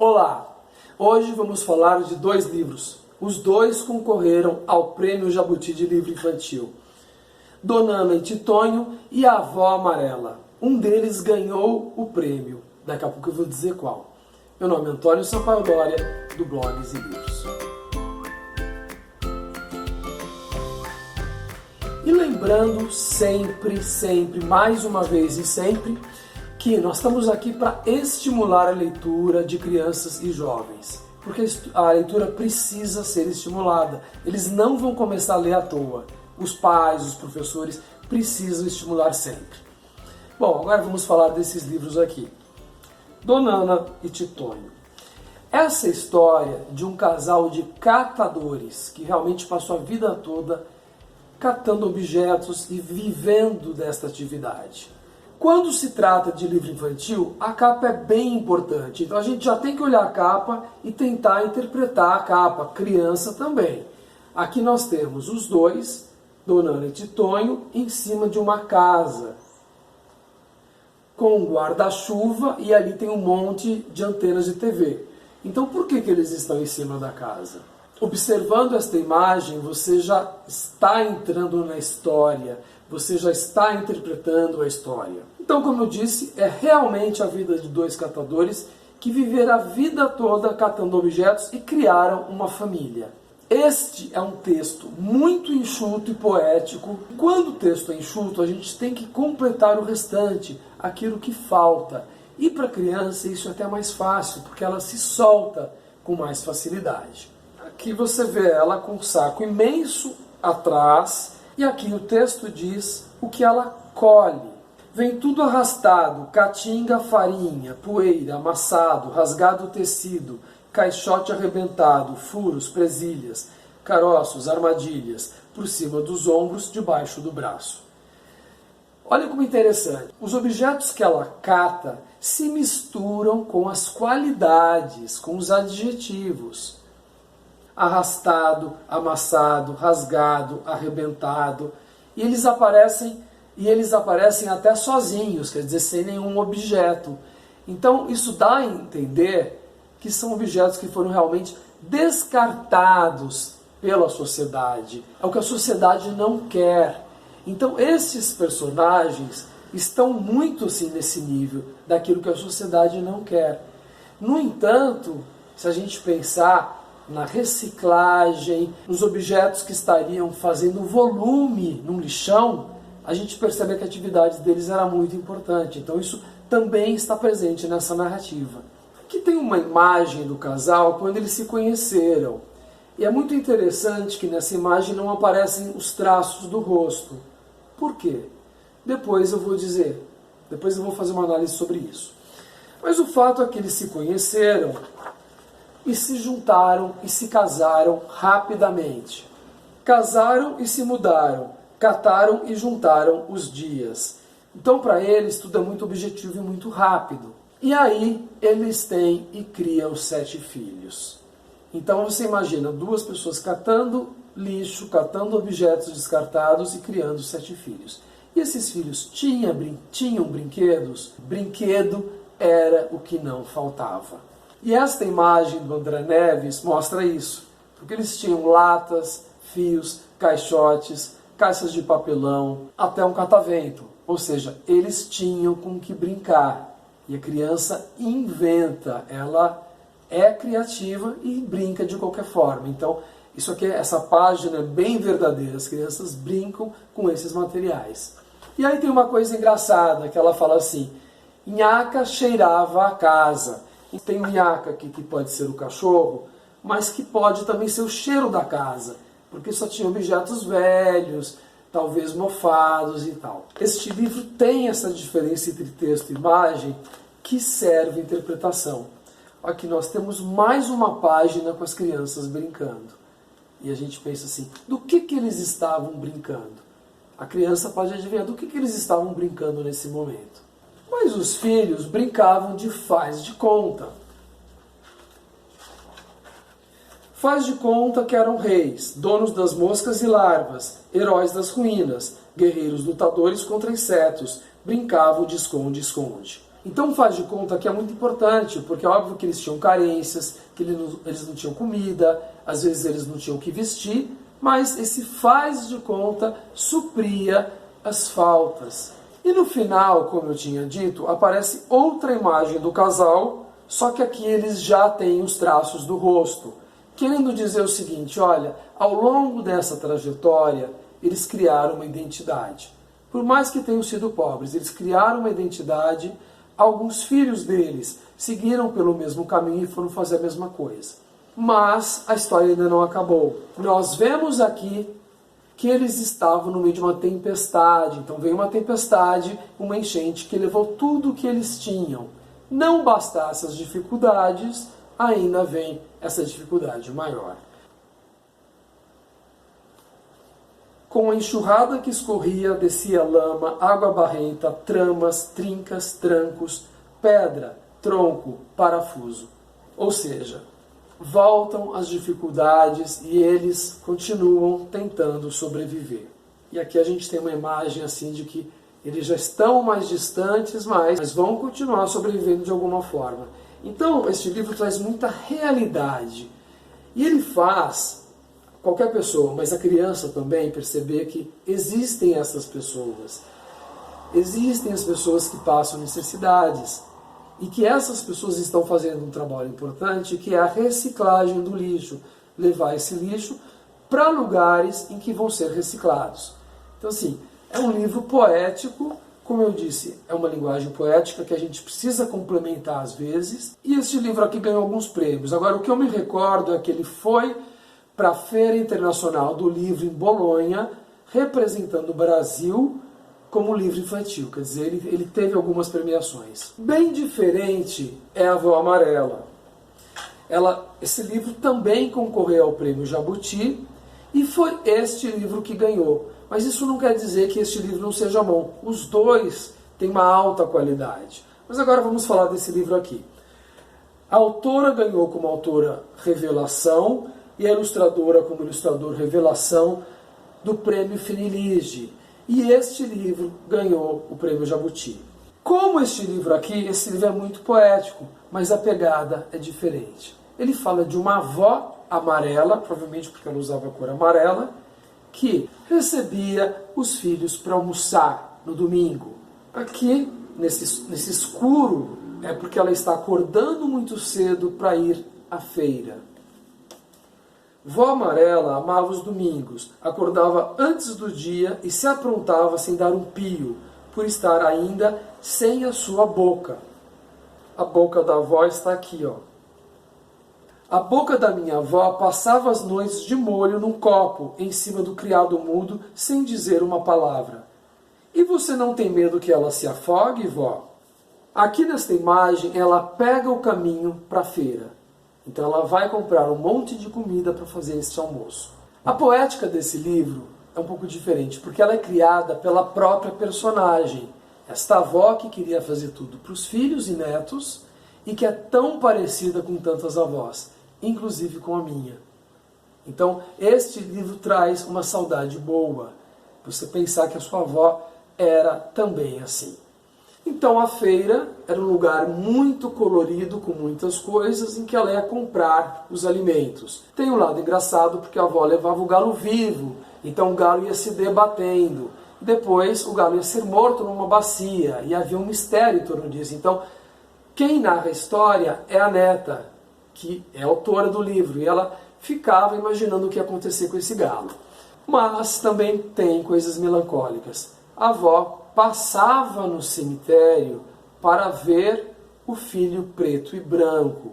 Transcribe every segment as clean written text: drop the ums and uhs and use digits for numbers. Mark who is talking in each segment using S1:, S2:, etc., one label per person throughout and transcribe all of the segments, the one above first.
S1: Olá! Hoje vamos falar de dois livros. Os dois concorreram ao Prêmio Jabuti de Livro Infantil. Dona Ana e Titonho e a Avó Amarela. Um deles ganhou o prêmio. Daqui a pouco eu vou dizer qual. Meu nome é Antônio Sampaio Doria, do Blogs e Livros. E lembrando sempre, mais uma vez e sempre, que nós estamos aqui para estimular a leitura de crianças e jovens. Porque a leitura precisa ser estimulada. Eles não vão começar a ler à toa. Os pais, os professores precisam estimular sempre. Bom, agora vamos falar desses livros aqui. Dona Ana e Titonho. Essa história de um casal de catadores que realmente passou a vida toda catando objetos e vivendo desta atividade. Quando se trata de livro infantil, a capa é bem importante. Então a gente já tem que olhar a capa e tentar interpretar a capa. Criança também. Aqui nós temos os dois, Dona Ana e Titonho, em cima de uma casa, com um guarda-chuva, e ali tem um monte de antenas de TV. Então por que eles estão em cima da casa? Observando esta imagem, você já está entrando na história, você já está interpretando a história. Então, como eu disse, é realmente a vida de dois catadores que viveram a vida toda catando objetos e criaram uma família. Este é um texto muito enxuto e poético. Quando o texto é enxuto, a gente tem que completar o restante, aquilo que falta. E para a criança isso é até mais fácil, porque ela se solta com mais facilidade. Aqui você vê ela com um saco imenso atrás, e aqui o texto diz o que ela colhe. Vem tudo arrastado, caatinga, farinha, poeira, amassado, rasgado o tecido, caixote arrebentado, furos, presilhas, caroços, armadilhas, por cima dos ombros, debaixo do braço. Olha como interessante. Os objetos que ela cata se misturam com as qualidades, com os adjetivos. Arrastado, amassado, rasgado, arrebentado. E eles aparecem até sozinhos, quer dizer, sem nenhum objeto. Então isso dá a entender que são objetos que foram realmente descartados pela sociedade. É o que a sociedade não quer. Então esses personagens estão muito assim nesse nível daquilo que a sociedade não quer. No entanto, se a gente pensar na reciclagem, nos objetos que estariam fazendo volume num lixão, a gente percebe que a atividade deles era muito importante. Então isso também está presente nessa narrativa. Aqui tem uma imagem do casal quando eles se conheceram. E é muito interessante que nessa imagem não aparecem os traços do rosto. Por quê? Depois eu vou dizer. Depois eu vou fazer uma análise sobre isso. Mas o fato é que eles se conheceram e se juntaram e se casaram rapidamente. Casaram e se mudaram. Cataram e juntaram os dias. Então, para eles, tudo é muito objetivo e muito rápido. E aí, eles têm e criam 7 filhos. Então, você imagina 2 pessoas catando lixo, catando objetos descartados e criando 7 filhos. E esses filhos tinham brinquedos? Brinquedo era o que não faltava. E esta imagem do André Neves mostra isso. Porque eles tinham latas, fios, caixotes, caixas de papelão, até um catavento. Ou seja, eles tinham com que brincar. E a criança inventa, ela é criativa e brinca de qualquer forma. Então, isso aqui, essa página é bem verdadeira. As crianças brincam com esses materiais. E aí tem uma coisa engraçada, que ela fala assim: Nhaca cheirava a casa. E tem Nhaca aqui que pode ser o cachorro, mas que pode também ser o cheiro da casa. Porque só tinha objetos velhos, talvez mofados e tal. Este livro tem essa diferença entre texto e imagem que serve à interpretação. Aqui nós temos mais uma página com as crianças brincando. E a gente pensa assim, do que eles estavam brincando? A criança pode adivinhar do que eles estavam brincando nesse momento. Mas os filhos brincavam de faz de conta. Faz de conta que eram reis, donos das moscas e larvas, heróis das ruínas, guerreiros lutadores contra insetos, brincavam de esconde-esconde. Então faz de conta que é muito importante, porque é óbvio que eles tinham carências, que eles não tinham comida, às vezes eles não tinham o que vestir, mas esse faz de conta supria as faltas. E no final, como eu tinha dito, aparece outra imagem do casal, só que aqui eles já têm os traços do rosto, querendo dizer o seguinte: olha, ao longo dessa trajetória, eles criaram uma identidade. Por mais que tenham sido pobres, eles criaram uma identidade. Alguns filhos deles seguiram pelo mesmo caminho e foram fazer a mesma coisa. Mas a história ainda não acabou. Nós vemos aqui que eles estavam no meio de uma tempestade. Então veio uma tempestade, uma enchente que levou tudo o que eles tinham. Não bastasse as dificuldades, ainda vem essa dificuldade maior. Com a enxurrada que escorria, descia lama, água barrenta, tramas, trincas, trancos, pedra, tronco, parafuso. Ou seja, voltam as dificuldades e eles continuam tentando sobreviver. E aqui a gente tem uma imagem assim de que eles já estão mais distantes, mas vão continuar sobrevivendo de alguma forma. Então, este livro traz muita realidade. E ele faz qualquer pessoa, mas a criança também, perceber que existem essas pessoas. Existem as pessoas que passam necessidades. E que essas pessoas estão fazendo um trabalho importante, que é a reciclagem do lixo. Levar esse lixo para lugares em que vão ser reciclados. Então, assim, é um livro poético. Como eu disse, é uma linguagem poética que a gente precisa complementar às vezes. E este livro aqui ganhou alguns prêmios. Agora, o que eu me recordo é que ele foi para a Feira Internacional do Livro em Bolonha, representando o Brasil como livro infantil. Quer dizer, ele teve algumas premiações. Bem diferente é A Avó Amarela. Esse livro também concorreu ao Prêmio Jabuti e foi este livro que ganhou. Mas isso não quer dizer que este livro não seja bom. Os dois têm uma alta qualidade. Mas agora vamos falar desse livro aqui. A autora ganhou como autora revelação e a ilustradora como ilustrador revelação do Prêmio Finilige. E este livro ganhou o Prêmio Jabuti. Como este livro aqui, esse livro é muito poético, mas a pegada é diferente. Ele fala de uma avó amarela, provavelmente porque ela usava a cor amarela, que recebia os filhos para almoçar no domingo. Aqui, nesse escuro, é porque ela está acordando muito cedo para ir à feira. Vó Amarela amava os domingos, acordava antes do dia e se aprontava sem dar um pio, por estar ainda sem a sua boca. A boca da avó está aqui, ó. A boca da minha avó passava as noites de molho num copo, em cima do criado mudo, sem dizer uma palavra. E você não tem medo que ela se afogue, vó? Aqui nesta imagem, ela pega o caminho para a feira. Então ela vai comprar um monte de comida para fazer este almoço. A poética desse livro é um pouco diferente, porque ela é criada pela própria personagem. Esta avó que queria fazer tudo para os filhos e netos e que é tão parecida com tantas avós, inclusive com a minha. Então, este livro traz uma saudade boa. Você pensar que a sua avó era também assim. Então, a feira era um lugar muito colorido, com muitas coisas, em que ela ia comprar os alimentos. Tem um lado engraçado, porque a avó levava o galo vivo, então o galo ia se debatendo. Depois, o galo ia ser morto numa bacia, e havia um mistério em torno disso. Então, quem narra a história é a neta, que é autora do livro, e ela ficava imaginando o que ia acontecer com esse galo. Mas também tem coisas melancólicas. A avó passava no cemitério para ver o filho preto e branco.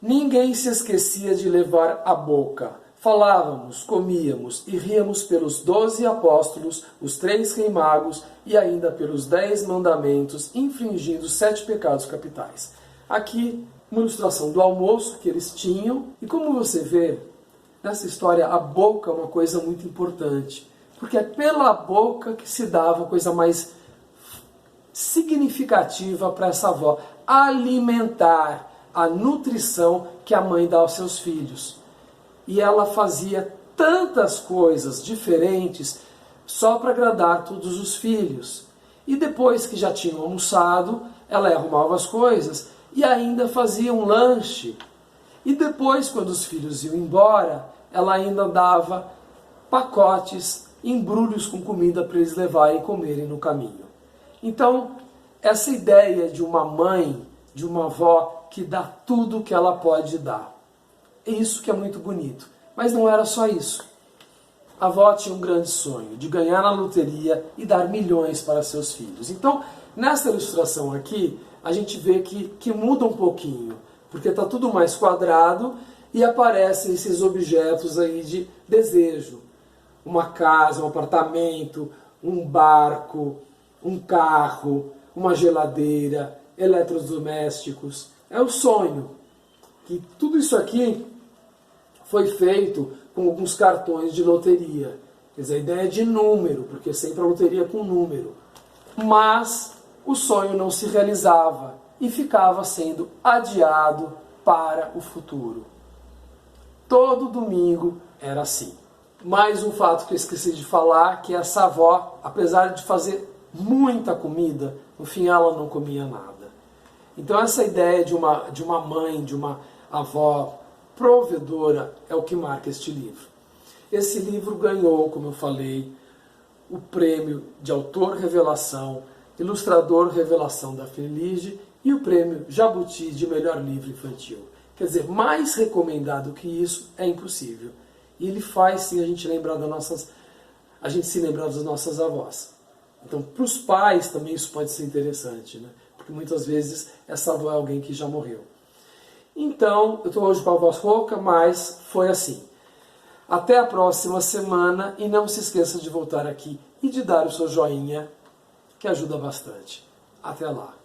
S1: Ninguém se esquecia de levar a boca. Falávamos, comíamos e ríamos pelos 12 apóstolos, os 3 reis magos e ainda pelos 10 mandamentos, infringindo 7 pecados capitais. Aqui, uma ilustração do almoço que eles tinham. E como você vê, nessa história, a boca é uma coisa muito importante. Porque é pela boca que se dava a coisa mais significativa para essa avó. Alimentar, a nutrição que a mãe dá aos seus filhos. E ela fazia tantas coisas diferentes só para agradar todos os filhos. E depois que já tinham almoçado, ela arrumava as coisas e ainda fazia um lanche. E depois, quando os filhos iam embora, ela ainda dava pacotes, embrulhos com comida para eles levarem e comerem no caminho. Então, essa ideia de uma mãe, de uma avó que dá tudo o que ela pode dar. É isso que é muito bonito. Mas não era só isso. A avó tinha um grande sonho de ganhar na loteria e dar milhões para seus filhos. Então, nessa ilustração aqui, a gente vê que muda um pouquinho, porque está tudo mais quadrado e aparecem esses objetos aí de desejo. Uma casa, um apartamento, um barco, um carro, uma geladeira, eletrodomésticos. É o sonho. E tudo isso aqui foi feito com alguns cartões de loteria. Quer dizer, a ideia é de número, porque sempre a loteria com número. Mas o sonho não se realizava e ficava sendo adiado para o futuro. Todo domingo era assim. Mais um fato que eu esqueci de falar, que essa avó, apesar de fazer muita comida, no fim ela não comia nada. Então essa ideia de uma mãe, de uma avó provedora é o que marca este livro. Esse livro ganhou, como eu falei, o prêmio de autor revelação, ilustrador revelação da Feliz e o prêmio Jabuti de melhor livro infantil. Quer dizer, mais recomendado que isso é impossível. E ele faz sim a gente se lembrar das nossas avós. Então, para os pais também isso pode ser interessante, né? Porque muitas vezes essa avó é alguém que já morreu. Então, eu estou hoje com a voz rouca, mas foi assim. Até a próxima semana e não se esqueça de voltar aqui e de dar o seu joinha, que ajuda bastante. Até lá.